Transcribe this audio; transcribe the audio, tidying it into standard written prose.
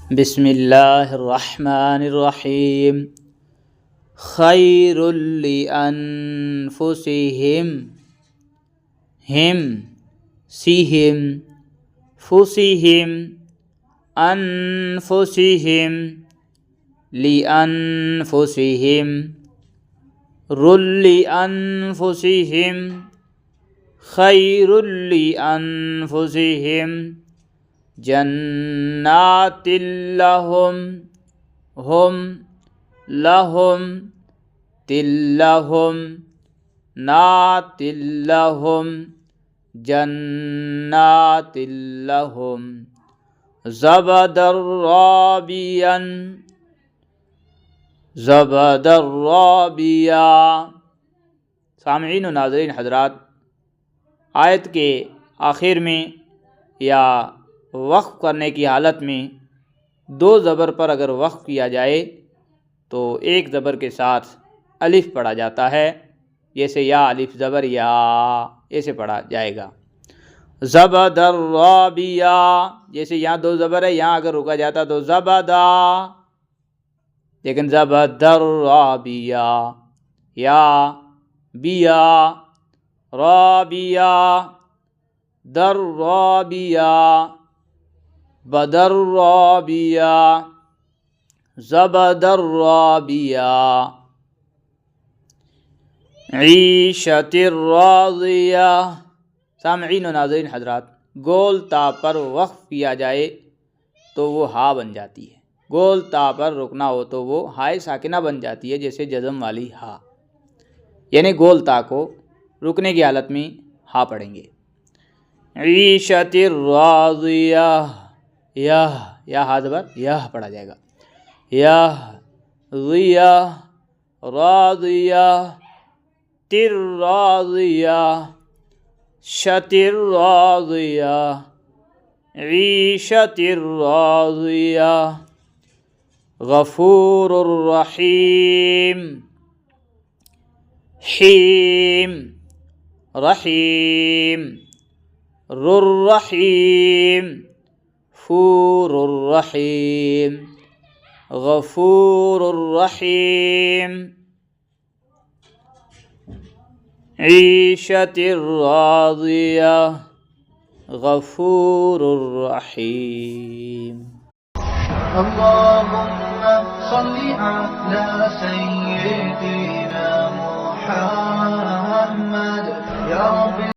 بسم اللہ الرحمن الرحیم خیر لانفسہم ہم سیہم فسہم انفسہم لانفسہم لانفسہم خیر لانفسہم جنات لہم ہم لہم تلہم نات لہم جنات لہم زبدر رابیا سامعین و ناظرین حضرات، آیت کے آخر میں یا وقف کرنے کی حالت میں دو زبر پر اگر وقف کیا جائے تو ایک زبر کے ساتھ الف پڑھا جاتا ہے، جیسے یا الف زبر یا، ایسے پڑھا جائے گا۔ زبدر رابیا، جیسے یہاں دو زبر ہے، یہاں اگر رکا جاتا تو زبدا، لیکن زبدر رابیا، یا بیا رابیا در رابیا بدر رابیا زبدر رابیا عیشت راضیہ۔ سامعین و ناظرین حضرات، گول تا پر وقف کیا جائے تو وہ ہا بن جاتی ہے، گول تا پر رکنا ہو تو وہ ہائے ساکنہ بن جاتی ہے، جیسے جزم والی ہا، یعنی گول تا کو رکنے کی حالت میں ہا پڑھیں گے۔ عیشت راضیہ، یا ہا زبر یہ پڑھا جائے گا، ضیہ راضیہ تر راضیہ شتر راضیہ عیشت راضیہ غفور الرحیم حیم رحیم الرحیم فور الرحیم غفور الرحیم عیشت راضیہ غفور الرحیم۔ اللهم صل على سيدنا محمد يا رب